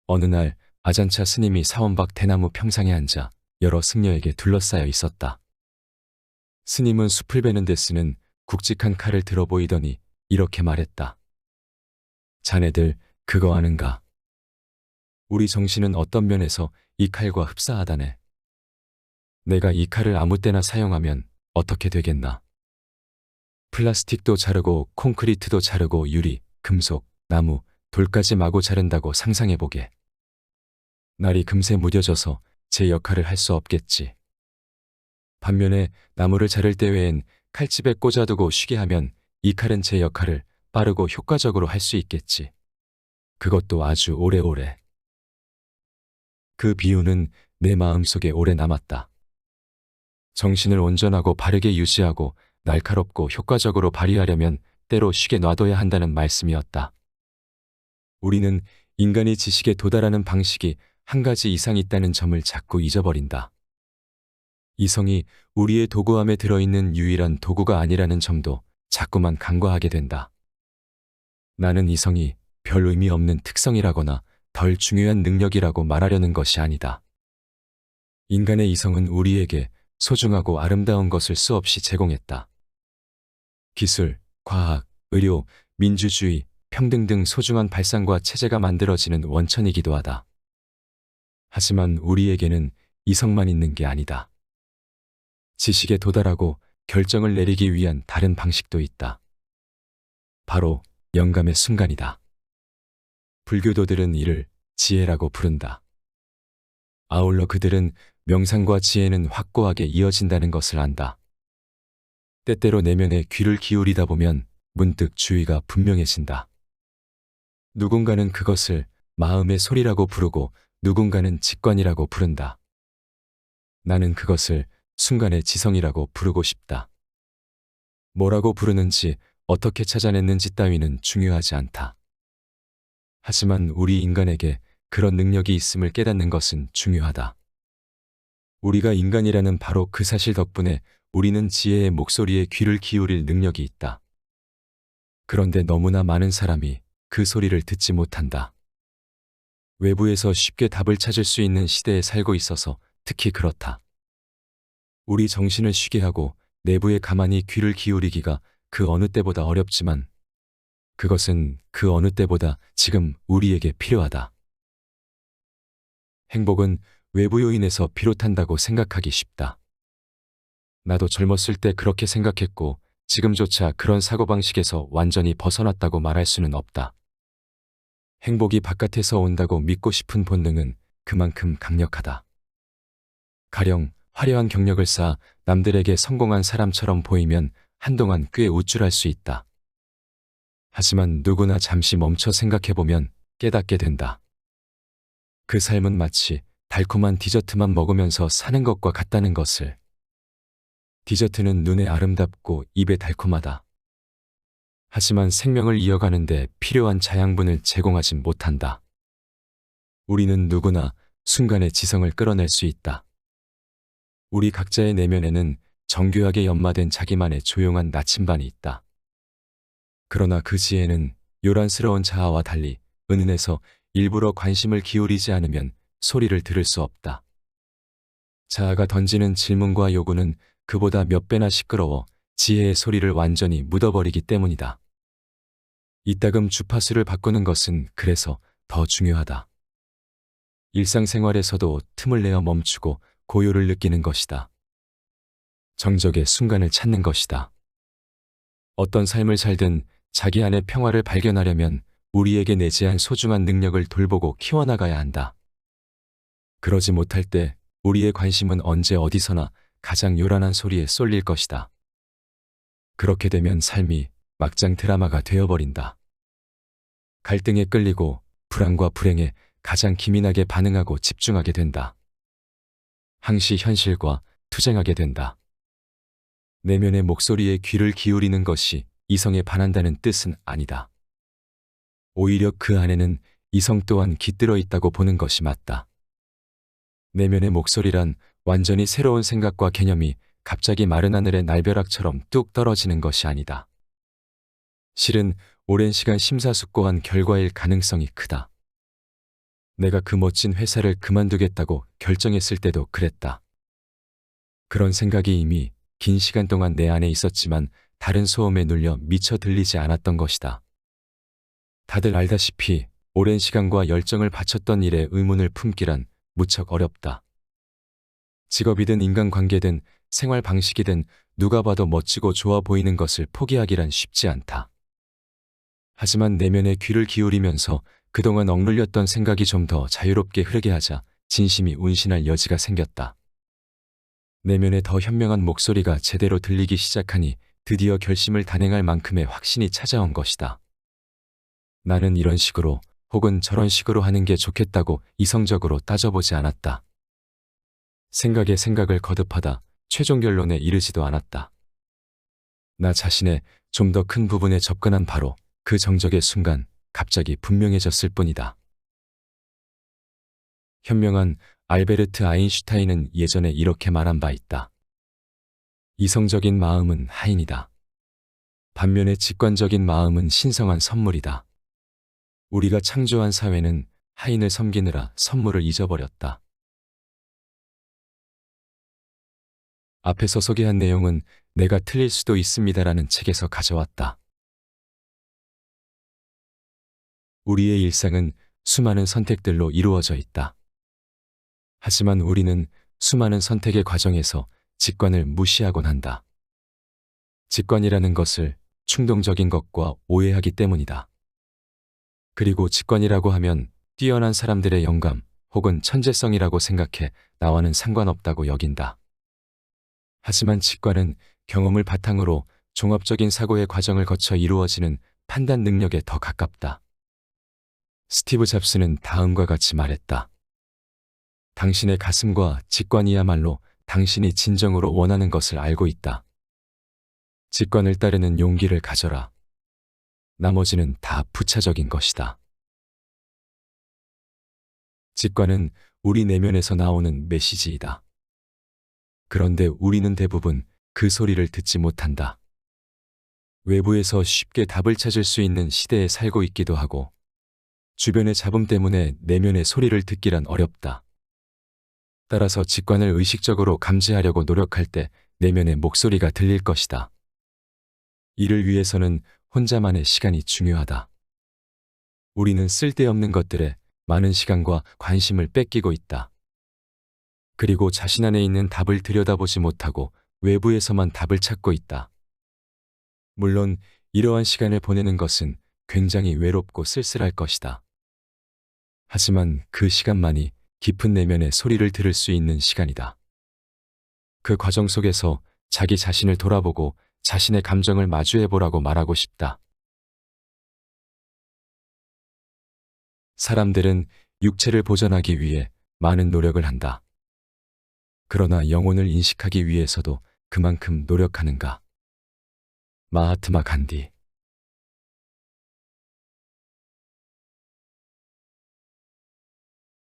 어느 날 아잔차 스님이 사원 밖 대나무 평상에 앉아 여러 승려에게 둘러싸여 있었다. 스님은 숲을 베는 데 쓰는 굵직한 칼을 들어 보이더니 이렇게 말했다. 자네들 그거 아는가? 우리 정신은 어떤 면에서 이 칼과 흡사하다네. 내가 이 칼을 아무 때나 사용하면 어떻게 되겠나? 플라스틱도 자르고 콘크리트도 자르고 유리, 금속, 나무, 돌까지 마구 자른다고 상상해보게. 날이 금세 무뎌져서 제 역할을 할 수 없겠지. 반면에 나무를 자를 때 외엔 칼집에 꽂아두고 쉬게 하면 이 칼은 제 역할을 빠르고 효과적으로 할 수 있겠지. 그것도 아주 오래오래. 그 비유는 내 마음속에 오래 남았다. 정신을 온전하고 바르게 유지하고 날카롭고 효과적으로 발휘하려면 때로 쉬게 놔둬야 한다는 말씀이었다. 우리는 인간이 지식에 도달하는 방식이 한 가지 이상 있다는 점을 자꾸 잊어버린다. 이성이 우리의 도구함에 들어있는 유일한 도구가 아니라는 점도 자꾸만 간과하게 된다. 나는 이성이 별 의미 없는 특성이라거나 덜 중요한 능력이라고 말하려는 것이 아니다. 인간의 이성은 우리에게 소중하고 아름다운 것을 수없이 제공했다. 기술, 과학, 의료, 민주주의, 평등 등 소중한 발상과 체제가 만들어지는 원천이기도 하다. 하지만 우리에게는 이성만 있는 게 아니다. 지식에 도달하고 결정을 내리기 위한 다른 방식도 있다. 바로 영감의 순간이다. 불교도들은 이를 지혜라고 부른다. 아울러 그들은 명상과 지혜는 확고하게 이어진다는 것을 안다. 때때로 내면에 귀를 기울이다 보면 문득 주의가 분명해진다. 누군가는 그것을 마음의 소리라고 부르고 누군가는 직관이라고 부른다. 나는 그것을 순간의 지성이라고 부르고 싶다. 뭐라고 부르는지 어떻게 찾아냈는지 따위는 중요하지 않다. 하지만 우리 인간에게 그런 능력이 있음을 깨닫는 것은 중요하다. 우리가 인간이라는 바로 그 사실 덕분에 우리는 지혜의 목소리에 귀를 기울일 능력이 있다. 그런데 너무나 많은 사람이 그 소리를 듣지 못한다. 외부에서 쉽게 답을 찾을 수 있는 시대에 살고 있어서 특히 그렇다. 우리 정신을 쉬게 하고 내부에 가만히 귀를 기울이기가 그 어느 때보다 어렵지만 그것은 그 어느 때보다 지금 우리에게 필요하다. 행복은 외부 요인에서 비롯한다고 생각하기 쉽다. 나도 젊었을 때 그렇게 생각했고 지금조차 그런 사고방식에서 완전히 벗어났다고 말할 수는 없다. 행복이 바깥에서 온다고 믿고 싶은 본능은 그만큼 강력하다. 가령 화려한 경력을 쌓아 남들에게 성공한 사람처럼 보이면 한동안 꽤 우쭐할 수 있다. 하지만 누구나 잠시 멈춰 생각해보면 깨닫게 된다. 그 삶은 마치 달콤한 디저트만 먹으면서 사는 것과 같다는 것을. 디저트는 눈에 아름답고 입에 달콤하다. 하지만 생명을 이어가는데 필요한 자양분을 제공하진 못한다. 우리는 누구나 순간의 지성을 끌어낼 수 있다. 우리 각자의 내면에는 정교하게 연마된 자기만의 조용한 나침반이 있다. 그러나 그 지혜는 요란스러운 자아와 달리 은은해서 일부러 관심을 기울이지 않으면 소리를 들을 수 없다. 자아가 던지는 질문과 요구는 그보다 몇 배나 시끄러워 지혜의 소리를 완전히 묻어버리기 때문이다. 이따금 주파수를 바꾸는 것은 그래서 더 중요하다. 일상생활에서도 틈을 내어 멈추고 고요를 느끼는 것이다. 정적의 순간을 찾는 것이다. 어떤 삶을 살든 자기 안의 평화를 발견하려면 우리에게 내재한 소중한 능력을 돌보고 키워나가야 한다. 그러지 못할 때 우리의 관심은 언제 어디서나 가장 요란한 소리에 쏠릴 것이다. 그렇게 되면 삶이 막장 드라마가 되어버린다. 갈등에 끌리고 불안과 불행에 가장 기민하게 반응하고 집중하게 된다. 항시 현실과 투쟁하게 된다. 내면의 목소리에 귀를 기울이는 것이 이성에 반한다는 뜻은 아니다. 오히려 그 안에는 이성 또한 깃들어 있다고 보는 것이 맞다. 내면의 목소리란 완전히 새로운 생각과 개념이 갑자기 마른 하늘의 날벼락처럼 뚝 떨어지는 것이 아니다. 실은 오랜 시간 심사숙고한 결과일 가능성이 크다. 내가 그 멋진 회사를 그만두겠다고 결정했을 때도 그랬다. 그런 생각이 이미 긴 시간 동안 내 안에 있었지만 다른 소음에 눌려 미처 들리지 않았던 것이다. 다들 알다시피 오랜 시간과 열정을 바쳤던 일에 의문을 품기란 무척 어렵다. 직업이든 인간관계든 생활 방식이든 누가 봐도 멋지고 좋아 보이는 것을 포기하기란 쉽지 않다. 하지만 내면의 귀를 기울이면서 그동안 억눌렸던 생각이 좀 더 자유롭게 흐르게 하자 진심이 운신할 여지가 생겼다. 내면의 더 현명한 목소리가 제대로 들리기 시작하니 드디어 결심을 단행할 만큼의 확신이 찾아온 것이다. 나는 이런 식으로 혹은 저런 식으로 하는 게 좋겠다고 이성적으로 따져보지 않았다. 생각에 생각을 거듭하다 최종 결론에 이르지도 않았다. 나 자신의 좀 더 큰 부분에 접근한 바로 그 정적의 순간 갑자기 분명해졌을 뿐이다. 현명한 알베르트 아인슈타인은 예전에 이렇게 말한 바 있다. 이성적인 마음은 하인이다. 반면에 직관적인 마음은 신성한 선물이다. 우리가 창조한 사회는 하인을 섬기느라 선물을 잊어버렸다. 앞에서 소개한 내용은 내가 틀릴 수도 있습니다라는 책에서 가져왔다. 우리의 일상은 수많은 선택들로 이루어져 있다. 하지만 우리는 수많은 선택의 과정에서 직관을 무시하곤 한다. 직관이라는 것을 충동적인 것과 오해하기 때문이다. 그리고 직관이라고 하면 뛰어난 사람들의 영감 혹은 천재성이라고 생각해 나와는 상관없다고 여긴다. 하지만 직관은 경험을 바탕으로 종합적인 사고의 과정을 거쳐 이루어지는 판단 능력에 더 가깝다. 스티브 잡스는 다음과 같이 말했다. 당신의 가슴과 직관이야말로 당신이 진정으로 원하는 것을 알고 있다. 직관을 따르는 용기를 가져라. 나머지는 다 부차적인 것이다. 직관은 우리 내면에서 나오는 메시지이다. 그런데 우리는 대부분 그 소리를 듣지 못한다. 외부에서 쉽게 답을 찾을 수 있는 시대에 살고 있기도 하고 주변의 잡음 때문에 내면의 소리를 듣기란 어렵다. 따라서 직관을 의식적으로 감지하려고 노력할 때 내면의 목소리가 들릴 것이다. 이를 위해서는 혼자만의 시간이 중요하다. 우리는 쓸데없는 것들에 많은 시간과 관심을 뺏기고 있다. 그리고 자신 안에 있는 답을 들여다보지 못하고 외부에서만 답을 찾고 있다. 물론 이러한 시간을 보내는 것은 굉장히 외롭고 쓸쓸할 것이다. 하지만 그 시간만이 깊은 내면의 소리를 들을 수 있는 시간이다. 그 과정 속에서 자기 자신을 돌아보고 자신의 감정을 마주해보라고 말하고 싶다. 사람들은 육체를 보존하기 위해 많은 노력을 한다. 그러나 영혼을 인식하기 위해서도 그만큼 노력하는가? 마하트마 간디